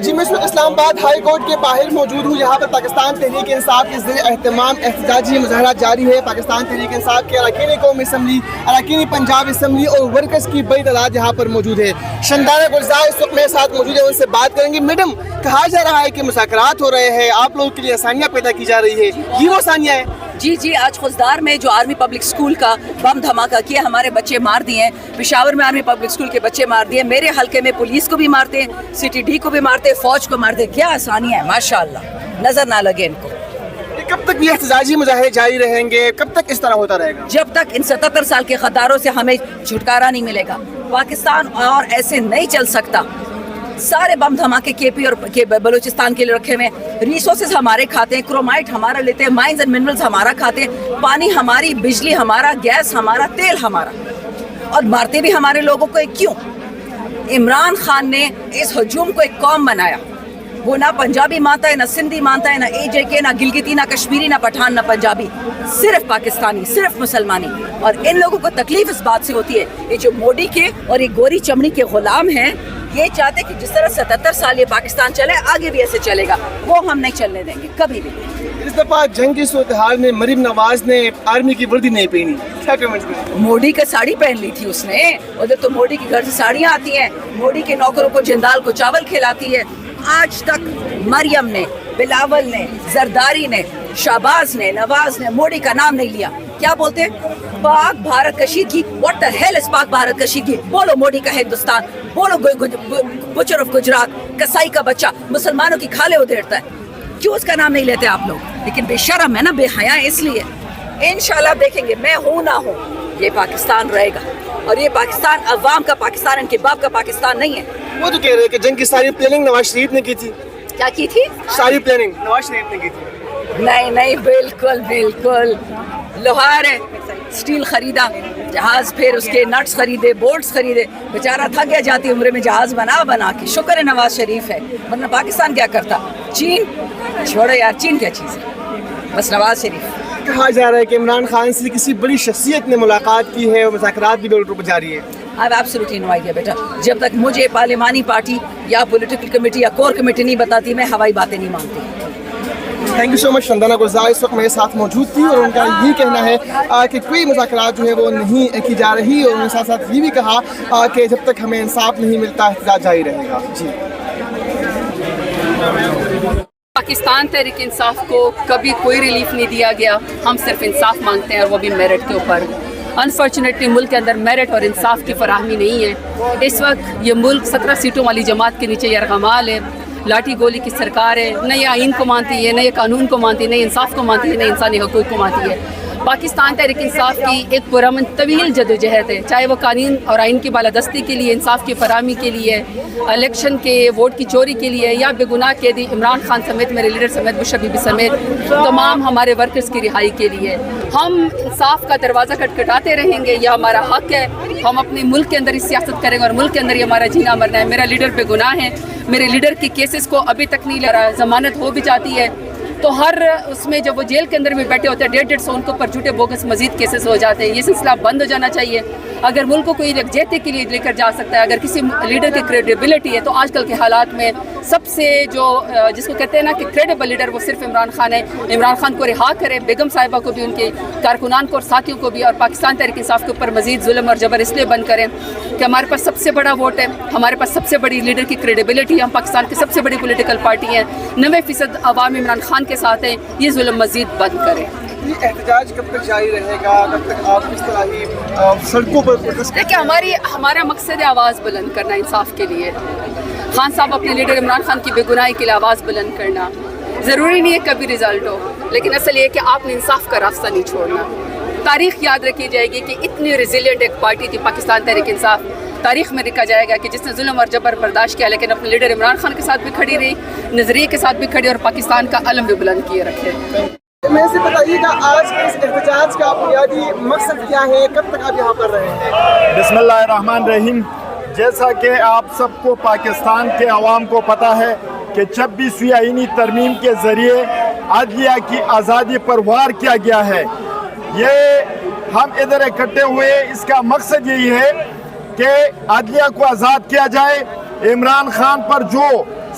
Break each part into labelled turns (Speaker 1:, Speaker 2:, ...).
Speaker 1: جی میں اس وقت اسلام آباد ہائی کورٹ کے باہر موجود ہوں. یہاں پر پاکستان تحریک انصاف کے زیر اہتمام احتجاجی مظاہرہ جاری ہے. پاکستان تحریک انصاف کے اراکین قومی اسمبلی, اراکین پنجاب اسمبلی اور ورکرز کی بڑی تعداد یہاں پر موجود ہے. شندانہ گلزار اس وقت میرے ساتھ موجود ہے, ان سے بات کریں گے. میڈم, کہا جا رہا ہے کہ مذاکرات ہو رہے ہیں, آپ لوگوں کے لیے آسانیاں پیدا کی جا رہی ہے, یہ وہ آسانیاں ہیں؟
Speaker 2: جی آج خزدار میں جو آرمی پبلک اسکول کا بم دھماکہ کیا, ہمارے بچے مار دیے ہیں. پشاور میں آرمی پبلک اسکول کے بچے مار دیے. میرے حلقے میں پولیس کو بھی مارتے ہیں, CTD کو بھی مارتے ہیں, فوج کو مارتے ہیں. کیا آسانیاں ہیں ماشاءاللہ, نظر نہ لگے ان کو.
Speaker 1: کب تک یہ احتجاجی مظاہرے جاری رہیں گے, کب تک اس طرح ہوتا رہے گا؟
Speaker 2: جب تک ان 77 سال کے غداروں سے ہمیں چھٹکارا نہیں ملے گا. پاکستان اور ایسے نہیں چل سکتا. سارے بم دھماکے KP اور بلوچستان کے لیے رکھے ہوئے ہیں. ریسورسز ہمارے ہیں, کرومائٹ ہمارا لیتے ہیں, مائنز اینڈ منرلز ہمارا کھاتے ہیں, پانی ہماری, بجلی ہمارا, گیس ہمارا, تیل ہمارا, اور مارتے بھی ہمارے لوگوں کو. کیوں؟ عمران خان نے اس ہجوم کو ایک قوم بنایا. وہ نہ پنجابی مانتا ہے, نہ سندھی مانتا ہے, نہ AJK, نہ گلگتی, نہ کشمیری, نہ پٹھان, نہ پنجابی, صرف پاکستانی, صرف مسلمانی. اور ان لوگوں کو تکلیف اس بات سے ہوتی ہے, یہ جو موڈی کے اور یہ گوری چمڑی کے غلام ہیں, یہ چاہتے کہ جس طرح 77 سال یہ پاکستان چلے, آگے بھی ایسے چلے گا. وہ ہم نہیں چلنے دیں گے کبھی بھی.
Speaker 1: اس دفعہ جنگ کی صورتحال میں مریم نواز نے آرمی کی وردی نہیں پہنی, کیا کمنٹس کریں؟
Speaker 2: موڈی کا ساڑی پہن لی تھی اس نے. ادھر تو موڈی کے گھر سے ساڑیاں آتی ہیں, موڈی کے نوکروں کو جندال کو چاول کھلاتی ہے. آج تک مریم نے, بلاول نے, زرداری نے, شہباز نے, نواز نے موڈی کا نام نہیں لیا. کیا بولتے ہیں؟ پاک بھارت کشیدگی. واٹ دا ہیل از پاک بھارت کشیدگی؟ بولو موڈی کا ہندوستان, بولو بچر آف گجرات, کسائی کا بچہ مسلمانوں کی کھالے ادھیڑتا ہے. کیوں اس کا نام نہیں لیتے آپ لوگ؟ لیکن بے شرم ہے نا, بے حیا ہے. اس لیے انشاءاللہ دیکھیں گے, میں ہوں نہ ہوں, یہ پاکستان رہے گا. اور یہ پاکستان عوام کا پاکستان, ان کے باپ کا پاکستان نہیں ہے.
Speaker 1: وہ تو کہہ رہے کہ جنگ کی ساری پلاننگ نواز شریف نے کی تھی.
Speaker 2: کیا کی تھی؟
Speaker 1: ساری پلاننگ نواز شریف نے کی تھی.
Speaker 2: نہیں, بالکل. لوہار ہے, اسٹیل خریدا, جہاز پھر اس کے نٹس خریدے, بولٹس خریدے. بیچارہ تھک گیا جاتی عمر میں جہاز بنا کے. شکر ہے نواز شریف ہے, ورنہ پاکستان کیا کرتا؟ چین چھوڑو یار, چین کیا چیز ہے, بس نواز شریف.
Speaker 1: کہا جا رہا ہے کہ عمران خان سے کسی بڑی شخصیت نے ملاقات کی ہے, اور مذاکرات بھی دور پر جاری ہے.
Speaker 2: اب ایبسلیٹلی نو آئیڈیا بیٹا. جب تک مجھے پارلیمانی پارٹی یا پولیٹیکل کمیٹی یا کور کمیٹی نہیں بتاتی, میں ہوائی باتیں نہیں مانتی.
Speaker 1: تھینک یو سو مچ. شندانہ گلزار اس وقت میرے ساتھ موجود تھی, اور ان کا یہ کہنا ہے کہ کوئی مذاکرات جو ہے وہ نہیں کی جا رہی, اور انہوں نے ساتھ ساتھ یہ بھی کہا کہ جب تک ہمیں انصاف نہیں ملتا احتجاج جاری رہے گا. جی.
Speaker 3: پاکستان تحریک انصاف کو کبھی کوئی ریلیف نہیں دیا گیا. ہم صرف انصاف مانگتے ہیں, اور وہ بھی میرٹ کے اوپر. انفارچونیٹلی ملک کے اندر میرٹ اور انصاف کی فراہمی نہیں ہے. اس وقت یہ ملک 17 سیٹوں والی جماعت کے نیچے یرغمال ہے. لاٹھی گولی کی سرکار ہے, نہ یہ آئین کو مانتی ہے, نہ یہ قانون کو مانتی ہے, نہ انصاف کو مانتی ہے, نہ انسانی حقوق کو مانتی ہے. پاکستان تحریک انصاف کی ایک پرامن طویل جدوجہد ہے, چاہے وہ قانون اور آئین کی بالادستی کے لیے, انصاف کی فراہمی کے لیے, الیکشن کے ووٹ کی چوری کے لیے, یا بے گناہ قیدی عمران خان سمیت, میرے لیڈر سمیت, بشر بی بی سمیت تمام ہمارے ورکرز کی رہائی کے لیے. ہم انصاف کا دروازہ کھٹکھٹاتے رہیں گے, یہ ہمارا حق ہے. ہم اپنے ملک کے اندر اس سیاست کریں گے, اور ملک کے اندر یہ ہمارا جینا مرنا ہے. میرا لیڈر بے گناہ ہے, میرے لیڈر کے کیسز کو ابھی تک نہیں لڑا, ضمانت ہو بھی جاتی ہے تو ہر اس میں جب وہ جیل کے اندر بھی بیٹھے ہوتے ہیں 150 ان کے اوپر جھوٹے بوگس مزید کیسز ہو جاتے ہیں. یہ سلسلہ بند ہو جانا چاہیے. اگر ملک کو کوئی یکجہتی کے لیے لے کر جا سکتا ہے, اگر کسی لیڈر کی کریڈیبلٹی ہے, تو آج کل کے حالات میں سب سے جو جس کو کہتے ہیں نا کہ کریڈیبل لیڈر, وہ صرف عمران خان ہے. عمران خان کو رہا کرے, بیگم صاحبہ کو بھی, ان کے کارکنان کو اور ساتھیوں کو بھی, اور پاکستان تحریک انصاف کے اوپر مزید ظلم اور جبر اس لیے بند کریں کہ ہمارے پاس سب سے بڑا ووٹ ہے, ہمارے پاس سب سے بڑی لیڈر کی کریڈیبلٹی ہے, ہم پاکستان کی سب سے بڑی پولیٹیکل پارٹی ہیں, 90% عوام عمران خان کے ساتھ ہیں. یہ ظلم مزید بند کریں.
Speaker 1: یہ احتجاج کب تک جاری رہے گا, کب تک آپ اس طرح ہی سڑکوں پر
Speaker 3: دیکھیں, ہمارا مقصد ہے آواز بلند کرنا انصاف کے لیے. خان صاحب اپنے لیڈر عمران خان کی بے گناہی کے لیے آواز بلند کرنا. ضروری نہیں ہے کبھی رزلٹ ہو, لیکن اصل یہ کہ آپ نے انصاف کا راستہ نہیں چھوڑنا. تاریخ یاد رکھی جائے گی کہ اتنی ریزیلینٹ ایک پارٹی تھی پاکستان تحریک انصاف. تاریخ میں لکھا جائے گا کہ جس نے ظلم اور جبر برداشت کیا, لیکن اپنے لیڈر عمران خان کے ساتھ بھی کھڑی رہی, نظریے کے ساتھ بھی کھڑی, اور پاکستان کا علم بھی بلند کیے رکھے.
Speaker 1: میں سے بتائیے گا آج کے اس احتجاج کا بنیادی مقصد کیا ہے, کب تک آپ یہاں پر رہے ہیں؟
Speaker 4: بسم اللہ الرحمن الرحیم. جیسا کہ آپ سب کو پاکستان کے عوام کو پتہ ہے کہ 26ویں آئینی ترمیم کے ذریعے عدلیہ کی آزادی پر وار کیا گیا ہے. یہ ہم ادھر اکٹھے ہوئے, اس کا مقصد یہی ہے کہ عدلیہ کو آزاد کیا جائے, عمران خان پر جو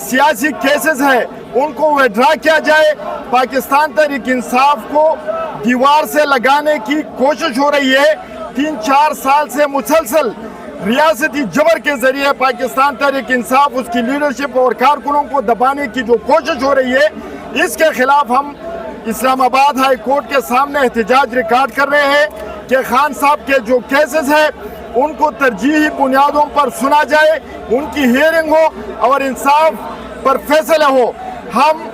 Speaker 4: سیاسی کیسز ہے ان کو وڈرا کیا جائے. پاکستان تحریک انصاف کو دیوار سے لگانے کی کوشش ہو رہی ہے. 3-4 سال سے مسلسل ریاستی جبر کے ذریعے پاکستان تحریک انصاف اس کی لیڈرشپ اور کارکنوں کو دبانے کی جو کوشش ہو رہی ہے, اس کے خلاف ہم اسلام آباد ہائی کورٹ کے سامنے احتجاج ریکارڈ کر رہے ہیں کہ خان صاحب کے جو کیسز ہیں ان کو ترجیحی بنیادوں پر سنا جائے, ان کی ہیئرنگ ہو اور انصاف پر فیصلہ ہو. ہم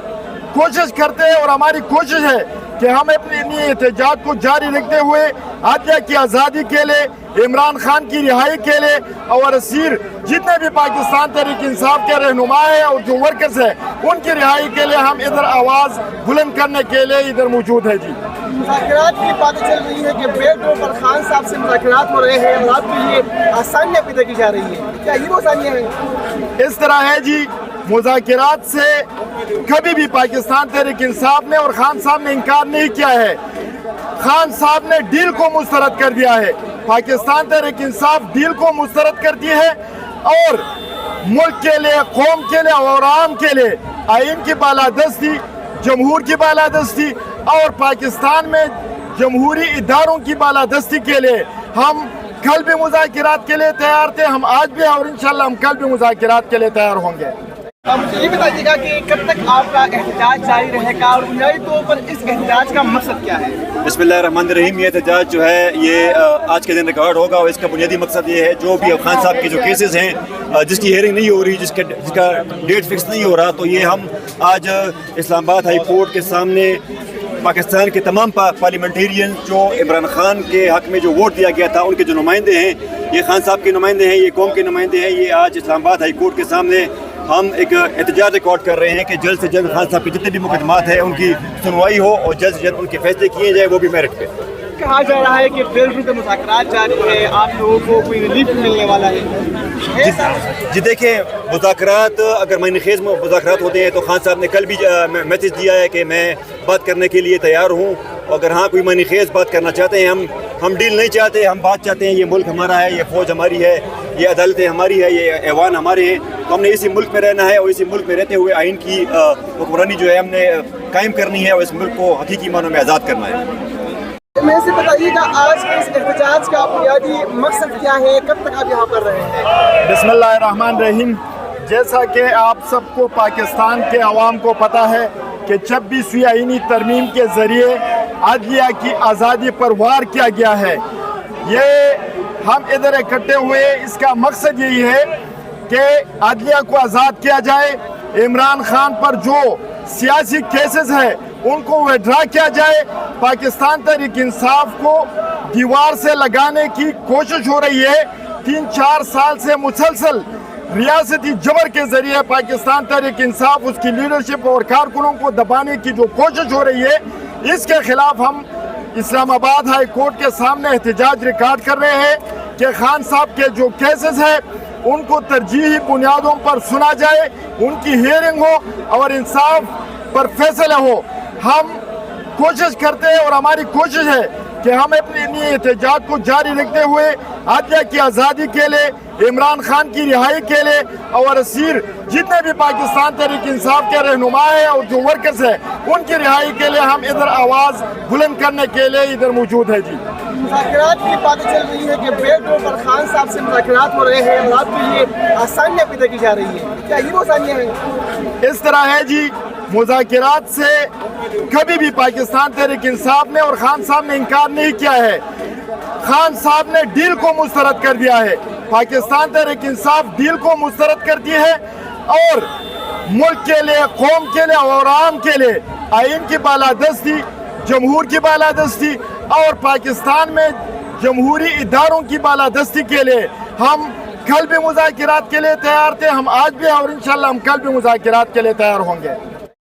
Speaker 4: کوشش کرتے ہیں اور ہماری کوشش ہے کہ ہم اپنی احتجاج کو جاری رکھتے ہوئے عدلیہ کی آزادی کے لیے, عمران خان کی رہائی کے لیے اور اسیر جتنے بھی پاکستان تحریک انصاف کے رہنما ہیں اور جو ورکرز ہیں ان کی رہائی کے لیے ہم ادھر آواز بلند کرنے کے لیے ادھر موجود ہے. جی,
Speaker 1: مذاکرات کی باتیں چل رہی ہے کہ بیڈ روم پر خان صاحب سے مذاکرات ہو رہے ہیں اور آپ کے لیے آسانیاں پیدا کی جا رہی ہیں, کیا یہ وہ آسانیاں ہیں؟
Speaker 4: اس طرح ہے جی, مذاکرات سے کبھی بھی پاکستان تحریک انصاف نے اور خان صاحب نے انکار نہیں کیا ہے. خان صاحب نے ڈیل کو مسترد کر دیا ہے. پاکستان تحریک انصاف ڈیل کو مسترد کر دی ہے اور ملک کے لیے, قوم کے لیے اور عوام کے لیے آئین کی بالادستی, جمہور کی بالادستی اور پاکستان میں جمہوری اداروں کی بالادستی کے لیے ہم کل بھی مذاکرات کے لیے تیار تھے, ہم آج بھی اور انشاءاللہ ہم کل بھی مذاکرات کے لیے تیار ہوں گے.
Speaker 1: یہ بتائیے گا کہ کب تک آپ کا احتجاج جاری رہے گا اور بنیادی طور پر اس احتجاج کا مقصد کیا ہے؟
Speaker 5: بسم اللہ الرحمن الرحیم. یہ احتجاج جو ہے یہ آج کے دن ریکارڈ ہوگا اور اس کا بنیادی مقصد یہ ہے جو بھی خان صاحب کے جو کیسز ہیں جس کی ہیئرنگ نہیں ہو رہی, جس کا ڈیٹ فکس نہیں ہو رہا, تو یہ ہم آج اسلام آباد ہائی کورٹ کے سامنے پاکستان کے تمام پارلیمنٹیرین جو عمران خان کے حق میں جو ووٹ دیا گیا تھا ان کے جو نمائندے ہیں, یہ خان صاحب کے نمائندے ہیں, یہ قوم کے نمائندے ہیں, یہ آج اسلام آباد ہائی کورٹ کے سامنے ہم ایک احتجاج ریکارڈ کر رہے ہیں کہ جلد سے جلد خان صاحب کے جتنے بھی مقدمات ہیں ان کی سنوائی ہو اور جلد سے جلد ان کے فیصلے کیے جائے, وہ بھی میرٹ پہ.
Speaker 1: کہا جا رہا ہے کہ بیڈ روم پہ مذاکرات جاری ہے, آپ لوگوں کو کوئی ریلیف ملنے والا ہے؟
Speaker 5: جی دیکھیں, مذاکرات اگر معنی خیز مذاکرات ہوتے ہیں تو خان صاحب نے کل بھی میسج دیا ہے کہ میں بات کرنے کے لیے تیار ہوں. اگر ہاں کوئی معنی خیز بات کرنا چاہتے ہیں, ہم ڈیل نہیں چاہتے, ہم بات چاہتے ہیں. یہ ملک ہمارا ہے, یہ فوج ہماری ہے, یہ عدالتیں ہماری ہے, یہ ایوان ہمارے ہیں, تو ہم نے اسی ملک میں رہنا ہے اور اسی ملک میں رہتے ہوئے آئین کی حکمرانی جو ہے ہم نے قائم کرنی ہے اور اس ملک کو حقیقی معنوں میں آزاد کرنا ہے.
Speaker 1: میں سے بتائیے گا آج کے اس احتجاج کا بنیادی مقصد کیا ہے, کب تک آپ یہاں پر رہے ہیں؟
Speaker 4: بسم اللہ الرحمن الرحیم. جیسا کہ آپ سب کو پاکستان کے عوام کو پتہ ہے کہ 26ویں آئینی ترمیم کے ذریعے عدلیہ کی آزادی پر وار کیا گیا ہے. یہ ہم ادھر اکٹھے ہوئے, اس کا مقصد یہی ہے کہ عدلیہ کو آزاد کیا جائے, عمران خان پر جو سیاسی کیسز ہیں ان کو وڈرا کیا جائے. پاکستان تحریک انصاف کو دیوار سے لگانے کی کوشش ہو رہی ہے. 3-4 سال سے مسلسل ریاستی جبر کے ذریعے پاکستان تحریک انصاف اس کی لیڈرشپ اور کارکنوں کو دبانے کی جو کوشش ہو رہی ہے, اس کے خلاف ہم اسلام آباد ہائی کورٹ کے سامنے احتجاج ریکارڈ کر رہے ہیں کہ خان صاحب کے جو کیسز ہیں ان کو ترجیحی بنیادوں پر سنا جائے, ان کی ہیئرنگ ہو اور انصاف پر فیصلہ ہو. ہم کوشش کرتے ہیں اور ہماری کوشش ہے کہ ہم اپنی احتجاج کو جاری رکھتے ہوئے عدلیہ کی آزادی کے لیے, عمران خان کی رہائی کے لیے اور اسیر جتنے بھی پاکستان تحریک انصاف کے رہنما ہیں اور جو ورکرز ہیں ان کی رہائی کے لیے ہم ادھر آواز بلند کرنے کے لیے ادھر موجود ہے. جی,
Speaker 1: مذاکرات کی باتیں چل رہی ہے کہ بیڈ روم پر خان صاحب سے مذاکرات ہو رہے ہیں اور آپ کے لیے آسانیاں پیدا کی جا رہی ہیں, کیا یہ وہ آسانیاں ہیں؟
Speaker 4: اس طرح ہے جی, مذاکرات سے کبھی بھی پاکستان تحریک انصاف نے اور خان صاحب نے انکار نہیں کیا ہے. خان صاحب نے ڈیل کو مسترد کر دیا ہے. پاکستان تحریک انصاف ڈیل کو مسترد کرتی ہے اور ملک کے لیے, قوم کے لیے اور عوام کے لیے آئین کی بالادستی, جمہور کی بالادستی اور پاکستان میں جمہوری اداروں کی بالادستی کے لیے ہم کل بھی مذاکرات کے لیے تیار تھے, ہم آج بھی اور انشاءاللہ ہم کل بھی مذاکرات کے لیے تیار ہوں گے.